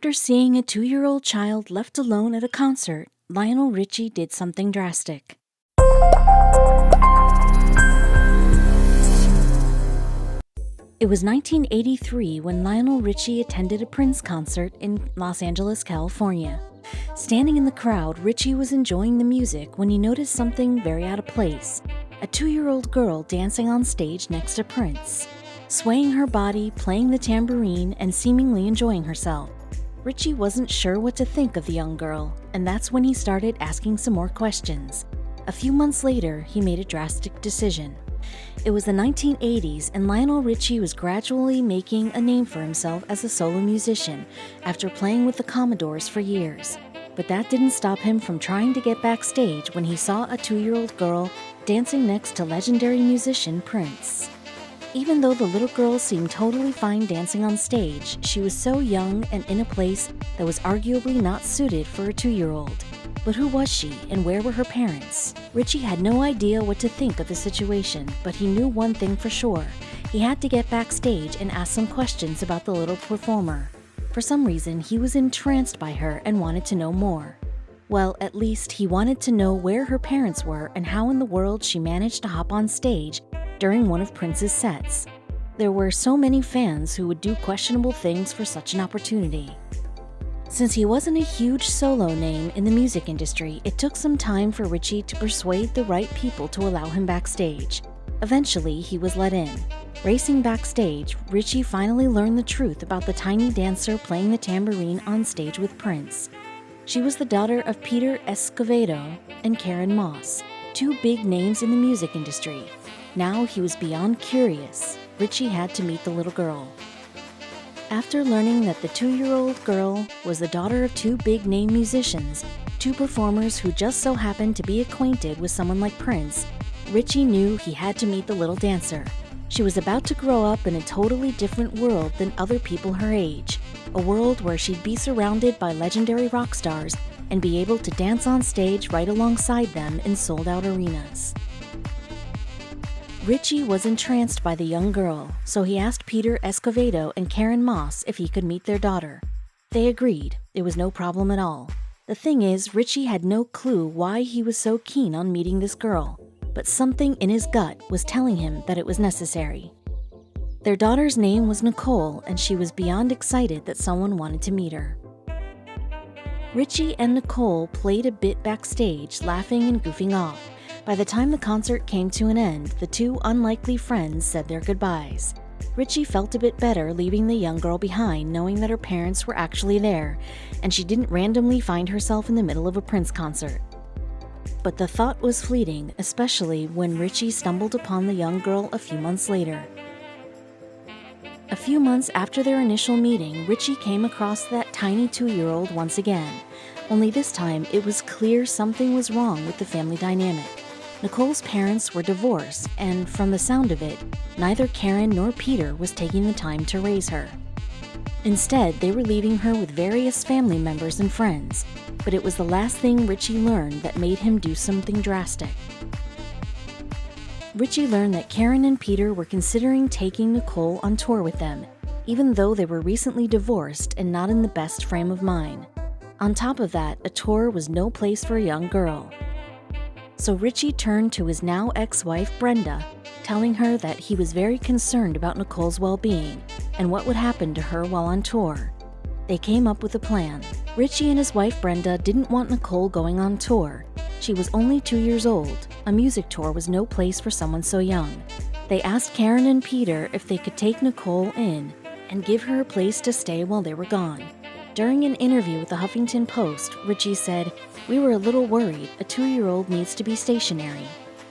After seeing a 2-year-old child left alone at a concert, Lionel Richie did something drastic. It was 1983 when Lionel Richie attended a Prince concert in Los Angeles, California. Standing in the crowd, Richie was enjoying the music when he noticed something very out of place: a 2-year-old girl dancing on stage next to Prince, swaying her body, playing the tambourine, and seemingly enjoying herself. Richie wasn't sure what to think of the young girl, and that's when he started asking some more questions. A few months later, he made a drastic decision. It was the 1980s, and Lionel Richie was gradually making a name for himself as a solo musician after playing with the Commodores for years. But that didn't stop him from trying to get backstage when he saw a 2-year-old girl dancing next to legendary musician Prince. Even though the little girl seemed totally fine dancing on stage, she was so young and in a place that was arguably not suited for a 2-year-old. But who was she, and where were her parents? Richie had no idea what to think of the situation, but he knew one thing for sure. He had to get backstage and ask some questions about the little performer. For some reason, he was entranced by her and wanted to know more. Well, at least he wanted to know where her parents were and how in the world she managed to hop on stage during one of Prince's sets. There were so many fans who would do questionable things for such an opportunity. Since he wasn't a huge solo name in the music industry, it took some time for Richie to persuade the right people to allow him backstage. Eventually, he was let in. Racing backstage, Richie finally learned the truth about the tiny dancer playing the tambourine on stage with Prince. She was the daughter of Peter Escovedo and Karen Moss, two big names in the music industry. Now he was beyond curious. Richie had to meet the little girl. After learning that the 2-year-old girl was the daughter of two big-name musicians, two performers who just so happened to be acquainted with someone like Prince, Richie knew he had to meet the little dancer. She was about to grow up in a totally different world than other people her age, a world where she'd be surrounded by legendary rock stars and be able to dance on stage right alongside them in sold-out arenas. Richie was entranced by the young girl, so he asked Peter Escovedo and Karen Moss if he could meet their daughter. They agreed. It was no problem at all. The thing is, Richie had no clue why he was so keen on meeting this girl, but something in his gut was telling him that it was necessary. Their daughter's name was Nicole, and she was beyond excited that someone wanted to meet her. Richie and Nicole played a bit backstage, laughing and goofing off. By the time the concert came to an end, the two unlikely friends said their goodbyes. Richie felt a bit better leaving the young girl behind, knowing that her parents were actually there, and she didn't randomly find herself in the middle of a Prince concert. But the thought was fleeting, especially when Richie stumbled upon the young girl a few months later. A few months after their initial meeting, Richie came across that tiny 2-year-old once again. Only this time, it was clear something was wrong with the family dynamic. Nicole's parents were divorced, and from the sound of it, neither Karen nor Peter was taking the time to raise her. Instead, they were leaving her with various family members and friends, but it was the last thing Richie learned that made him do something drastic. Richie learned that Karen and Peter were considering taking Nicole on tour with them, even though they were recently divorced and not in the best frame of mind. On top of that, a tour was no place for a young girl. So Richie turned to his now ex-wife Brenda, telling her that he was very concerned about Nicole's well-being and what would happen to her while on tour. They came up with a plan. Richie and his wife Brenda didn't want Nicole going on tour. She was only 2 years old. A music tour was no place for someone so young. They asked Karen and Peter if they could take Nicole in and give her a place to stay while they were gone. During an interview with the Huffington Post, Richie said, "We were a little worried. A 2-year-old needs to be stationary."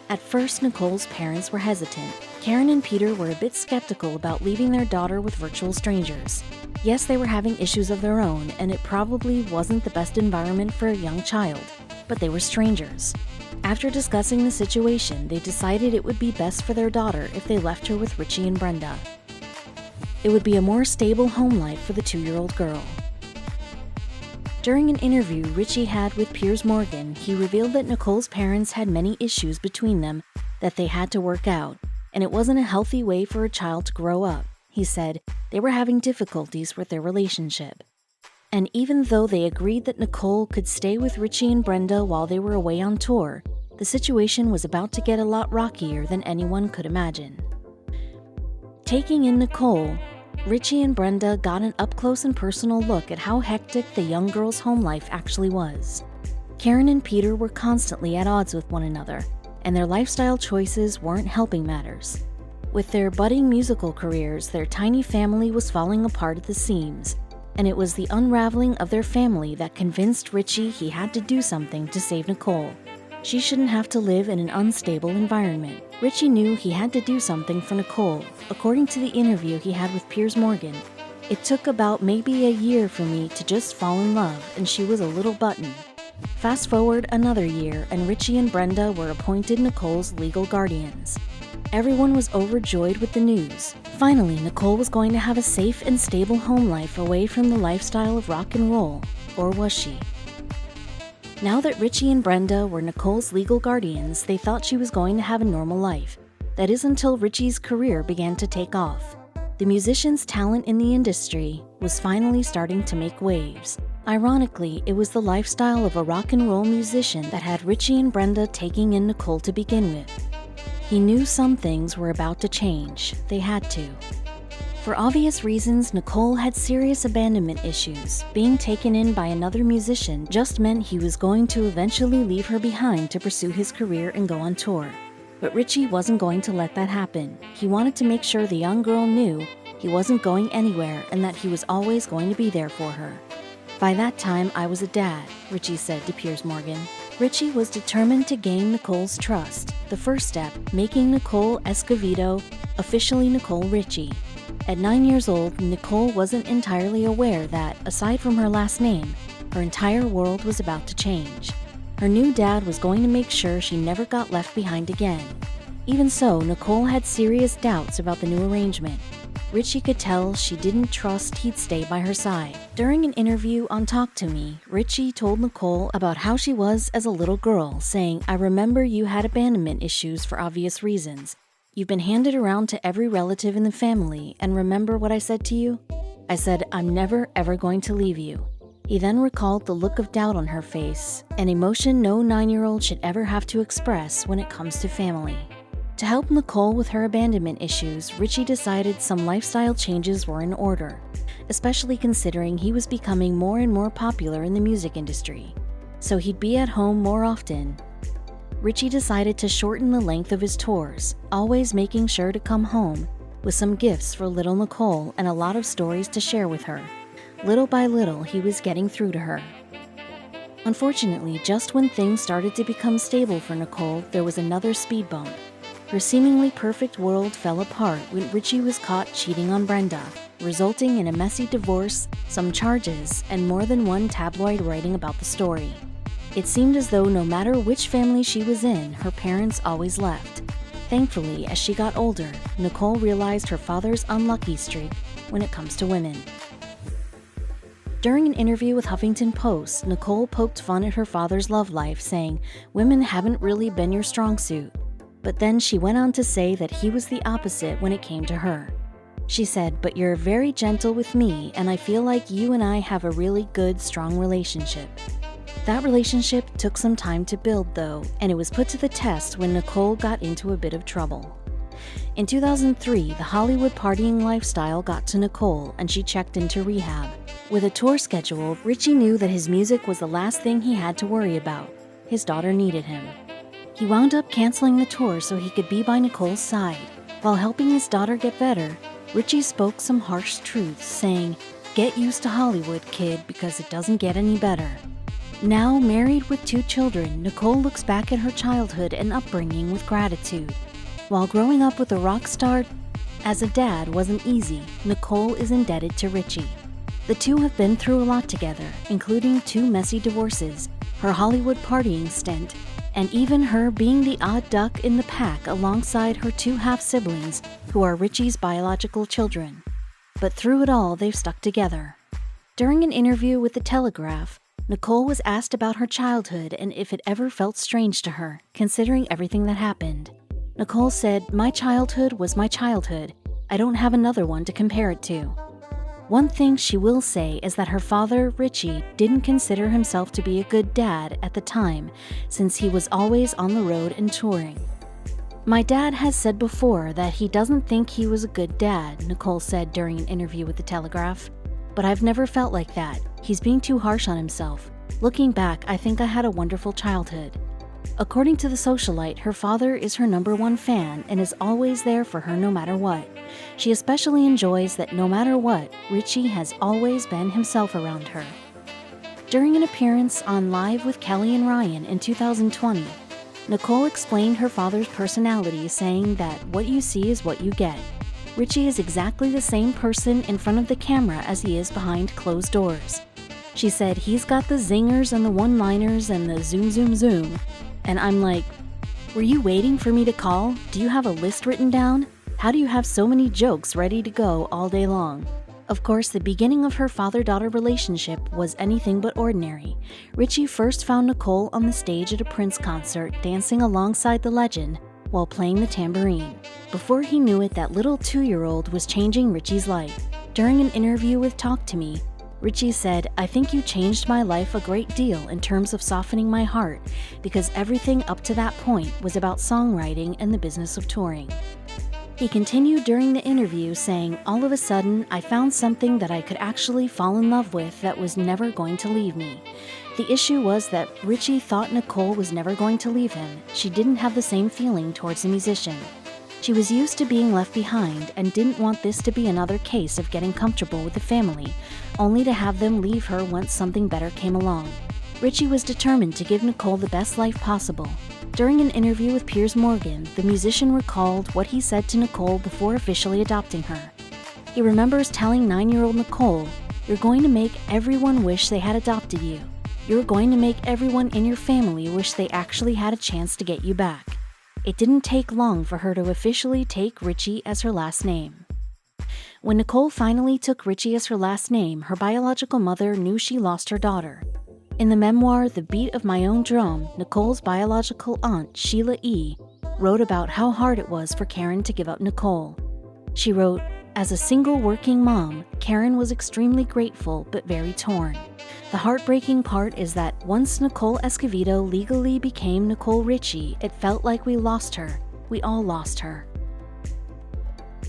At first, Nicole's parents were hesitant. Karen and Peter were a bit skeptical about leaving their daughter with virtual strangers. Yes, they were having issues of their own, and it probably wasn't the best environment for a young child, but they were strangers. After discussing the situation, they decided it would be best for their daughter if they left her with Richie and Brenda. It would be a more stable home life for the 2-year-old girl. During an interview Richie had with Piers Morgan, he revealed that Nicole's parents had many issues between them that they had to work out, and it wasn't a healthy way for a child to grow up. He said they were having difficulties with their relationship. And even though they agreed that Nicole could stay with Richie and Brenda while they were away on tour, the situation was about to get a lot rockier than anyone could imagine. Taking in Nicole, Richie and Brenda got an up-close and personal look at how hectic the young girl's home life actually was. Karen and Peter were constantly at odds with one another, and their lifestyle choices weren't helping matters. With their budding musical careers, their tiny family was falling apart at the seams, and it was the unraveling of their family that convinced Richie he had to do something to save Nicole. She shouldn't have to live in an unstable environment. Richie knew he had to do something for Nicole. According to the interview he had with Piers Morgan, "It took about maybe a year for me to just fall in love, and she was a little button." Fast forward another year, and Richie and Brenda were appointed Nicole's legal guardians. Everyone was overjoyed with the news. Finally, Nicole was going to have a safe and stable home life away from the lifestyle of rock and roll. Or was she? Now that Richie and Brenda were Nicole's legal guardians, they thought she was going to have a normal life. That is until Richie's career began to take off. The musician's talent in the industry was finally starting to make waves. Ironically, it was the lifestyle of a rock and roll musician that had Richie and Brenda taking in Nicole to begin with. He knew some things were about to change. They had to. For obvious reasons, Nicole had serious abandonment issues. Being taken in by another musician just meant he was going to eventually leave her behind to pursue his career and go on tour. But Richie wasn't going to let that happen. He wanted to make sure the young girl knew he wasn't going anywhere and that he was always going to be there for her. "By that time, I was a dad," Richie said to Piers Morgan. Richie was determined to gain Nicole's trust. The first step, making Nicole Escovedo officially Nicole Richie. At 9 years old, Nicole wasn't entirely aware that, aside from her last name, her entire world was about to change. Her new dad was going to make sure she never got left behind again. Even so, Nicole had serious doubts about the new arrangement. Richie could tell she didn't trust he'd stay by her side. During an interview on Talk to Me, Richie told Nicole about how she was as a little girl, saying, "I remember you had abandonment issues for obvious reasons. You've been handed around to every relative in the family, and remember what I said to you? I said, I'm never ever going to leave you." He then recalled the look of doubt on her face, an emotion no 9-year-old should ever have to express when it comes to family. To help Nicole with her abandonment issues, Richie decided some lifestyle changes were in order, especially considering he was becoming more and more popular in the music industry. So he'd be at home more often. Richie decided to shorten the length of his tours, always making sure to come home with some gifts for little Nicole and a lot of stories to share with her. Little by little, he was getting through to her. Unfortunately, just when things started to become stable for Nicole, there was another speed bump. Her seemingly perfect world fell apart when Richie was caught cheating on Brenda, resulting in a messy divorce, some charges, and more than one tabloid writing about the story. It seemed as though no matter which family she was in, her parents always left. Thankfully, as she got older, Nicole realized her father's unlucky streak when it comes to women. During an interview with Huffington Post, Nicole poked fun at her father's love life, saying, "Women haven't really been your strong suit." But then she went on to say that he was the opposite when it came to her. She said, "But you're very gentle with me, and I feel like you and I have a really good, strong relationship." That relationship took some time to build, though, and it was put to the test when Nicole got into a bit of trouble. In 2003, the Hollywood partying lifestyle got to Nicole, and she checked into rehab. With a tour schedule, Richie knew that his music was the last thing he had to worry about. His daughter needed him. He wound up canceling the tour so he could be by Nicole's side. While helping his daughter get better, Richie spoke some harsh truths, saying, "Get used to Hollywood, kid, because it doesn't get any better." Now married with 2 children, Nicole looks back at her childhood and upbringing with gratitude. While growing up with a rock star as a dad wasn't easy, Nicole is indebted to Richie. The two have been through a lot together, including 2 messy divorces, her Hollywood partying stint, and even her being the odd duck in the pack alongside her 2 half-siblings who are Richie's biological children. But through it all, they've stuck together. During an interview with The Telegraph, Nicole was asked about her childhood and if it ever felt strange to her, considering everything that happened. Nicole said, "My childhood was my childhood. I don't have another one to compare it to." One thing she will say is that her father, Richie, didn't consider himself to be a good dad at the time, since he was always on the road and touring. "My dad has said before that he doesn't think he was a good dad," Nicole said during an interview with The Telegraph. "But I've never felt like that. He's being too harsh on himself. Looking back, I think I had a wonderful childhood." According to the socialite, her father is her #1 fan and is always there for her no matter what. She especially enjoys that no matter what, Richie has always been himself around her. During an appearance on Live with Kelly and Ryan in 2020, Nicole explained her father's personality, saying that what you see is what you get. Richie is exactly the same person in front of the camera as he is behind closed doors. She said he's got the zingers and the one-liners and the zoom zoom zoom. And I'm like, were you waiting for me to call? Do you have a list written down? How do you have so many jokes ready to go all day long? Of course, the beginning of her father-daughter relationship was anything but ordinary. Richie first found Nicole on the stage at a Prince concert, dancing alongside the legend while playing the tambourine. Before he knew it, that little 2-year-old was changing Richie's life. During an interview with Talk to Me, Richie said, "I think you changed my life a great deal in terms of softening my heart, because everything up to that point was about songwriting and the business of touring." He continued during the interview saying, "All of a sudden, I found something that I could actually fall in love with that was never going to leave me." The issue was that Richie thought Nicole was never going to leave him. She didn't have the same feeling towards the musician. She was used to being left behind and didn't want this to be another case of getting comfortable with the family, only to have them leave her once something better came along. Richie was determined to give Nicole the best life possible. During an interview with Piers Morgan, the musician recalled what he said to Nicole before officially adopting her. He remembers telling 9-year-old Nicole, "You're going to make everyone wish they had adopted you. You're going to make everyone in your family wish they actually had a chance to get you back." It didn't take long for her to officially take Richie as her last name. When Nicole finally took Richie as her last name, her biological mother knew she lost her daughter. In the memoir, The Beat of My Own Drum, Nicole's biological aunt, Sheila E., wrote about how hard it was for Karen to give up Nicole. She wrote, "As a single working mom, Karen was extremely grateful but very torn. The heartbreaking part is that once Nicole Escovedo legally became Nicole Richie, it felt like we lost her. We all lost her."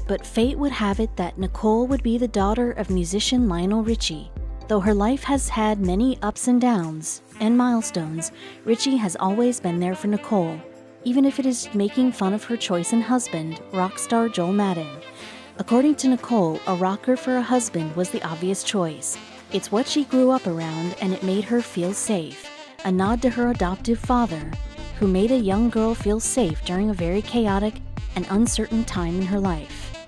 But fate would have it that Nicole would be the daughter of musician Lionel Richie. Though her life has had many ups and downs and milestones, Richie has always been there for Nicole, even if it is making fun of her choice in husband, rock star Joel Madden. According to Nicole, a rocker for a husband was the obvious choice. It's what she grew up around, and it made her feel safe. A nod to her adoptive father, who made a young girl feel safe during a very chaotic and uncertain time in her life.